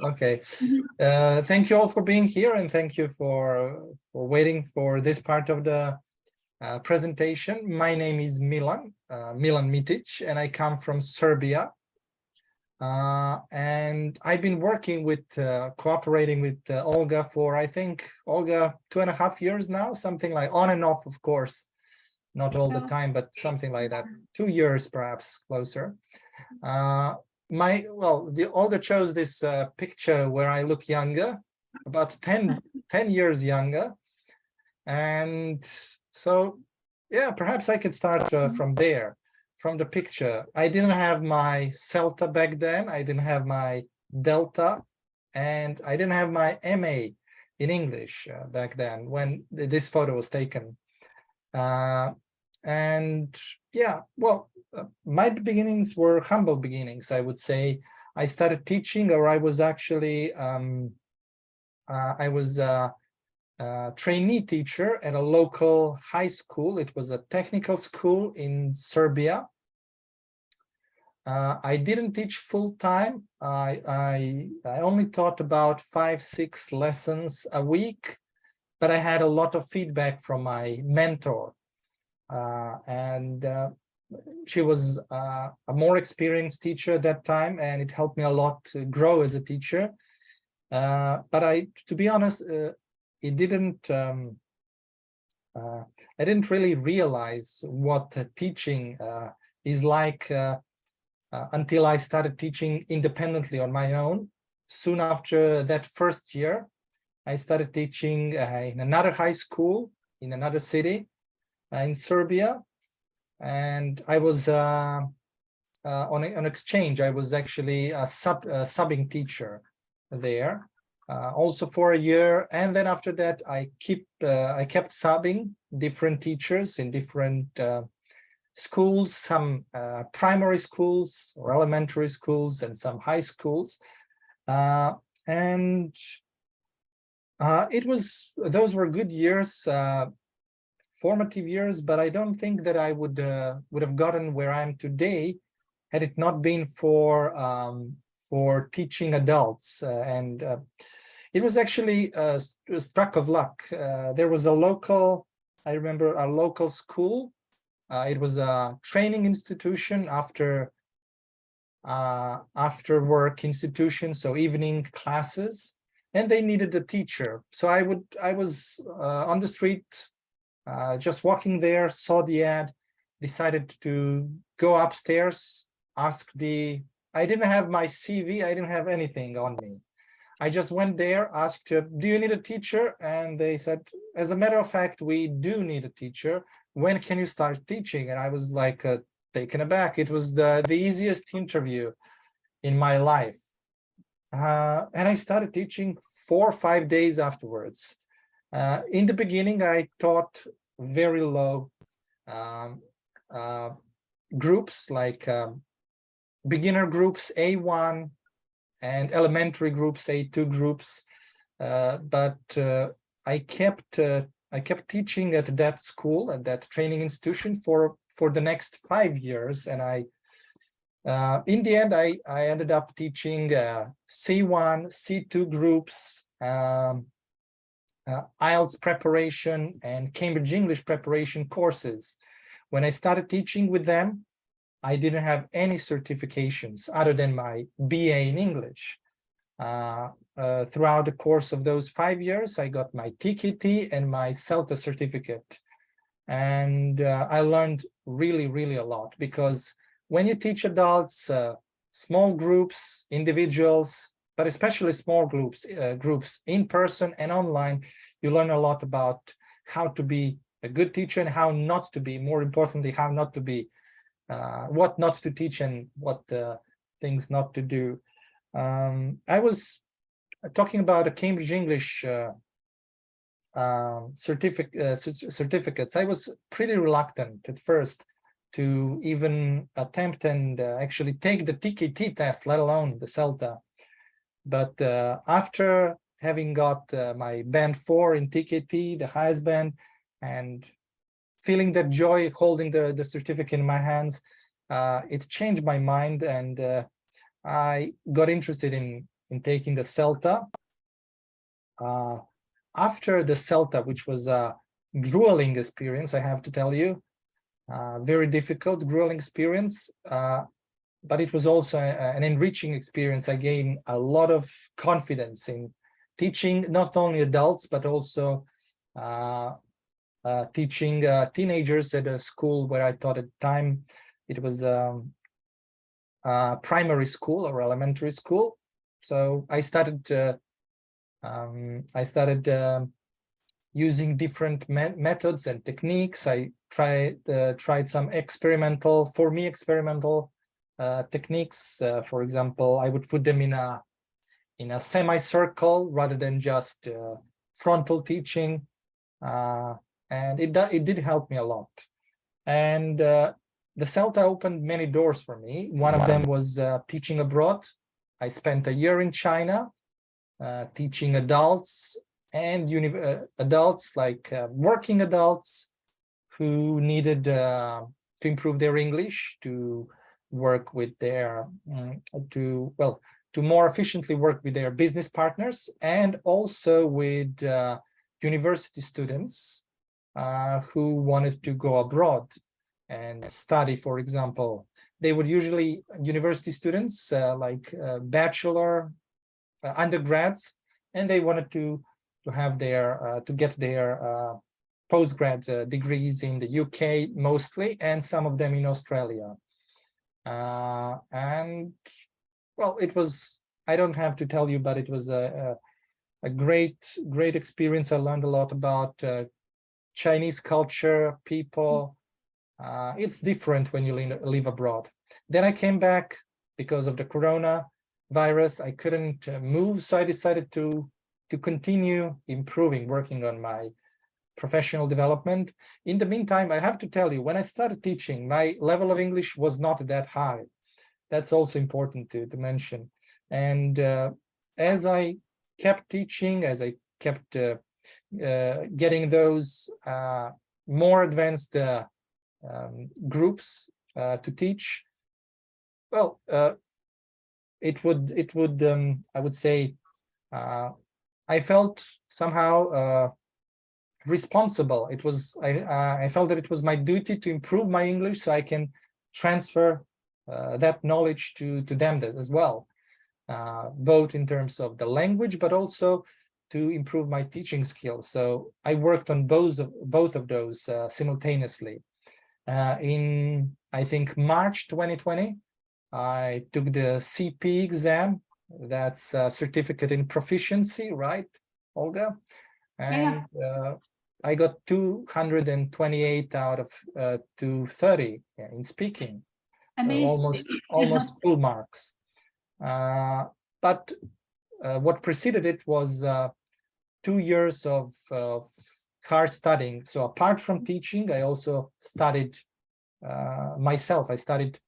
Okay. Thank you all for being here, and thank you for waiting for this part of the presentation. My name is Milan, Milan Mitic, and I come from Serbia. And I've been working with, cooperating with Olga for, I think, Olga, 2.5 years now, something like on and off, of course, not all the time, but something like that, 2 years, perhaps closer. Olga chose this picture where I look younger, about 10 years younger. And so, yeah, perhaps I could start from there. From the picture. I didn't have my CELTA back then. I didn't have my Delta, and I didn't have my MA in English back then when this photo was taken. And yeah, well, my beginnings were humble beginnings, I would say. I started teaching, or I was actually, I was a trainee teacher at a local high school. It was a technical school in Serbia. I didn't teach full time. I only taught about 5-6 lessons a week, but I had a lot of feedback from my mentor. She was a more experienced teacher at that time, and it helped me a lot to grow as a teacher. But to be honest, I didn't really realize what teaching is like until I started teaching independently on my own. Soon after that first year, I started teaching in another high school in another city in Serbia, and I was on an exchange. I was actually a subbing teacher there. Also for a year, and then after that I kept subbing different teachers in different schools, some primary schools or elementary schools, and some high schools, and those were good years, formative years, but I don't think that I would have gotten where I am today had it not been for teaching adults. It was actually a stroke of luck. There was I remember a local school. It was a training institution, after work institution, so evening classes, and they needed a teacher. So I was on the street, just walking there, saw the ad, decided to go upstairs, I didn't have my CV, I didn't have anything on me. I just went there, asked, do you need a teacher? And they said, as a matter of fact, we do need a teacher. When can you start teaching? And I was like taken aback. It was the easiest interview in my life. And I started teaching 4 or 5 days afterwards. In the beginning, I taught very low groups, like beginner groups A1 and elementary groups A2 groups, but I kept teaching at that school, at that training institution for the next 5 years, and in the end I ended up teaching C1, C2 groups, IELTS preparation and Cambridge English preparation courses. When I started teaching with them, I didn't have any certifications other than my BA in English. Throughout the course of those 5 years, I got my TKT and my CELTA certificate. And I learned really, really a lot, because when you teach adults, small groups, individuals, but especially small groups in person and online, you learn a lot about how to be a good teacher and how not to be, more importantly, how not to be, what not to teach and what things not to do. I was talking about a Cambridge English certificates. I was pretty reluctant at first to even attempt and actually take the TKT test, let alone the CELTA. But after having got my band 4 in TKT, the highest band, and feeling that joy holding the certificate in my hands, it changed my mind, and I got interested in in taking the CELTA. After the CELTA, which was a grueling experience, I have to tell you, very difficult, grueling experience, but it was also an enriching experience. I gained a lot of confidence in teaching not only adults, but also teaching teenagers at a school where I taught at the time. It was primary school or elementary school. So I started using different methods and techniques. I tried some experimental techniques. For example, I would put them in a semicircle rather than just frontal teaching, and it did help me a lot. And the CELTA opened many doors for me. One of them was teaching abroad. I spent a year in China teaching adults and adults, like working adults who needed to improve their English, to work with their to more efficiently work with their business partners, and also with university students who wanted to go abroad and study. For example, they would usually, university students like bachelor, undergrads, and they wanted to have their to get their postgrad degrees in the UK mostly, and some of them in Australia. And well, it was, I don't have to tell you, but it was a great experience. I learned a lot about Chinese culture, people. It's different when you live abroad. Then I came back because of the coronavirus. I couldn't move, so I decided to continue improving, working on my professional development. In the meantime, I have to tell you, when I started teaching, my level of English was not that high. That's also important to mention. And as I kept teaching, as I kept getting those more advanced groups to teach, well, it would I would say I felt somehow responsible. It was I felt that it was my duty to improve my English so I can transfer that knowledge to them as well, both in terms of the language, but also to improve my teaching skills. So I worked on both of those simultaneously. In, I think, March 2020, I took the CP exam. That's a certificate in proficiency, right, Olga? And I got 228 out of 230 in speaking. So almost full marks. But what preceded it was 2 years of hard studying. So apart from teaching, I also studied myself. I studied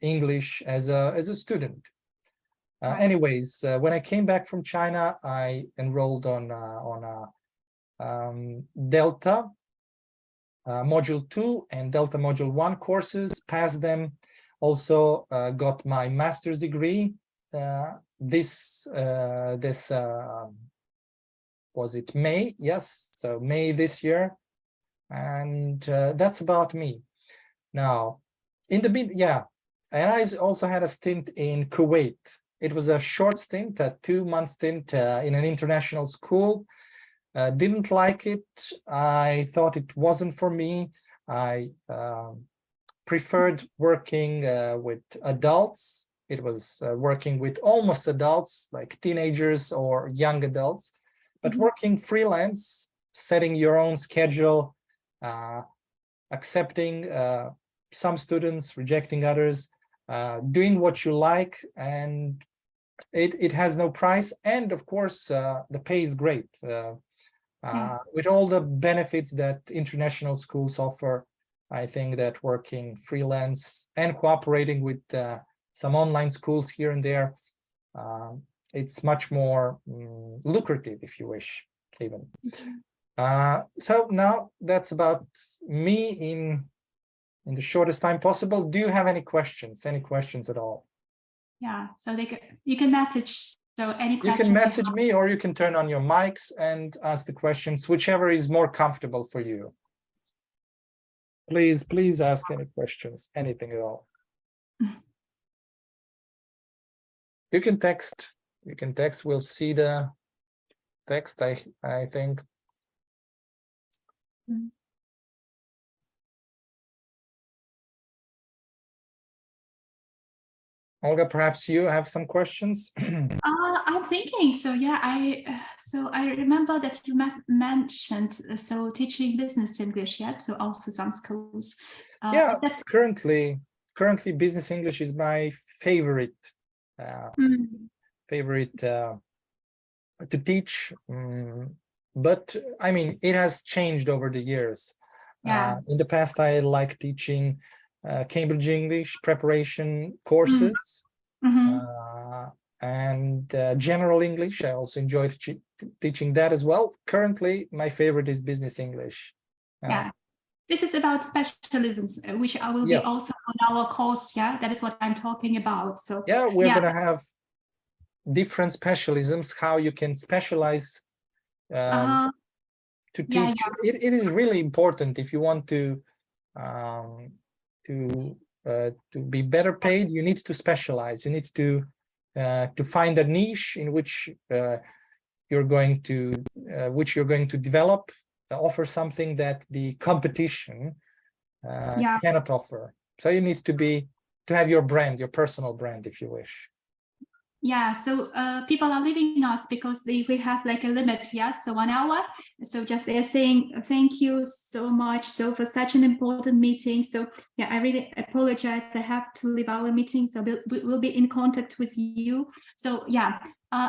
English as a student. Anyways, when I came back from China, I enrolled on Delta Module 2 and Delta Module 1 courses, passed them, also got my master's degree. This was it May? Yes, so May this year. And that's about me. Now, in the and I also had a stint in Kuwait. It was a short stint, a 2-month stint in an international school. Didn't like it. I thought it wasn't for me. I preferred working with adults. It was working with almost adults, like teenagers or young adults, but working freelance, setting your own schedule, accepting some students, rejecting others, doing what you like, and it has no price. And of course, the pay is great. With all the benefits that international schools offer, I think that working freelance and cooperating with some online schools here and there, it's much more lucrative, if you wish, even. So now that's about me in the shortest time possible. Do you have any questions? Any questions at all? Yeah, so you can message. So any You questions can message me, or you can turn on your mics and ask the questions, whichever is more comfortable for you. Please ask any questions, anything at all. You can text. You can text. We'll see the text, I think. Olga, perhaps you have some questions? I'm thinking. So yeah, I remember that you mentioned so teaching business English. Yeah, so also some schools. Yeah, that's currently business English is my favorite to teach. But I mean, it has changed over the years. Yeah. In the past, I liked teaching Cambridge English preparation courses and general English. I also enjoyed teaching that as well. Currently, my favorite is business English. Yeah, this is about specialisms, which I will be also on our course. Yeah, that is what I'm talking about. So yeah, we're gonna have different specialisms, how you can specialize to teach. It is really important if you want to be better paid. You need to specialize. You need to find a niche in which you're going to develop, offer something that the competition cannot offer. So you need to have your brand, your personal brand, if you wish. Yeah, so people are leaving us because we have like a limit, yeah, so 1 hour. So just they're saying thank you so much so for such an important meeting. So yeah, I really apologize, I have to leave our meeting, so we'll be in contact with you. So yeah,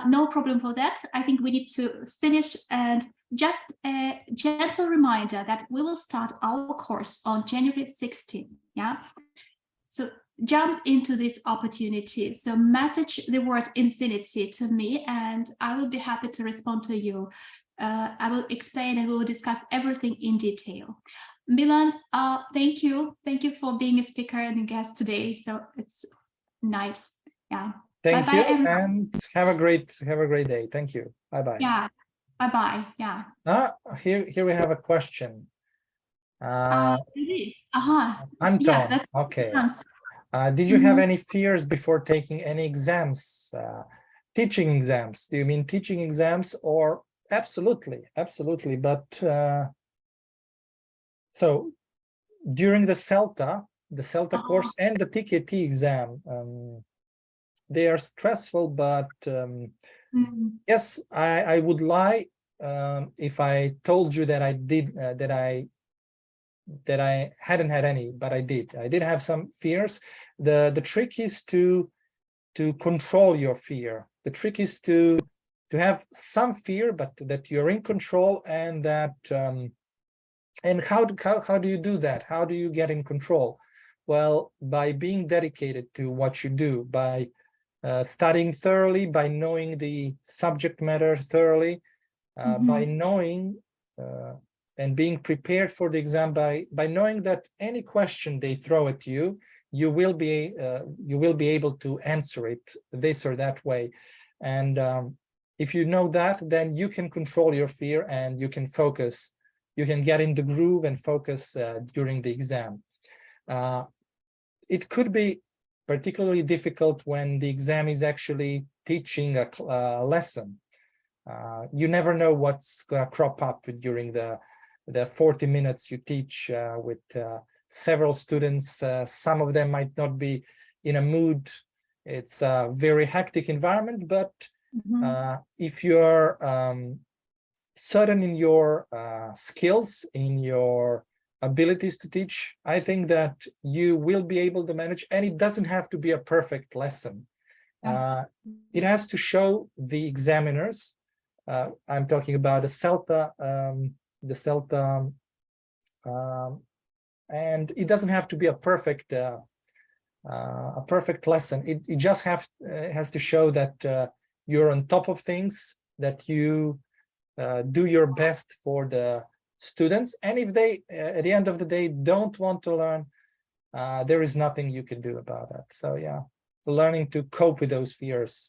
no problem for that. I think we need to finish, and just a gentle reminder that we will start our course on January 16th, yeah. So jump into this opportunity. So message the word infinity to me, and I will be happy to respond to you. I will explain and we will discuss everything in detail. Milan, thank you. Thank you for being a speaker and a guest today. So it's nice. Yeah. Thank you, everyone. And have a great day. Thank you. Bye-bye. Yeah. Bye-bye. Yeah. Here we have a question. Anton, yeah, okay. Did you have any fears before taking any exams, teaching exams? Do you mean teaching exams? Or absolutely, but so during the CELTA course and the TKT exam, they are stressful, but yes, I would lie if I told you that I did that I hadn't had any, but I did have some fears. The trick is to control your fear. The trick is to have some fear, but that you're in control, and that and how do you do that? How do you get in control? Well, by being dedicated to what you do, by studying thoroughly, by knowing the subject matter thoroughly, by knowing and being prepared for the exam, by knowing that any question they throw at you, you will be able to answer it this or that way. And if you know that, then you can control your fear and you can focus. You can get in the groove and focus during the exam. It could be particularly difficult when the exam is actually teaching a lesson. You never know what's going to crop up during the 40 minutes you teach with several students. Some of them might not be in a mood. It's a very hectic environment, but if you're certain in your skills, in your abilities to teach, I think that you will be able to manage, and it doesn't have to be a perfect lesson. It has to show the examiners. I'm talking about the CELTA, and it doesn't have to be a perfect lesson. It just has to show that you're on top of things, that you do your best for the students, and if they at the end of the day don't want to learn, there is nothing you can do about that. So yeah, learning to cope with those fears.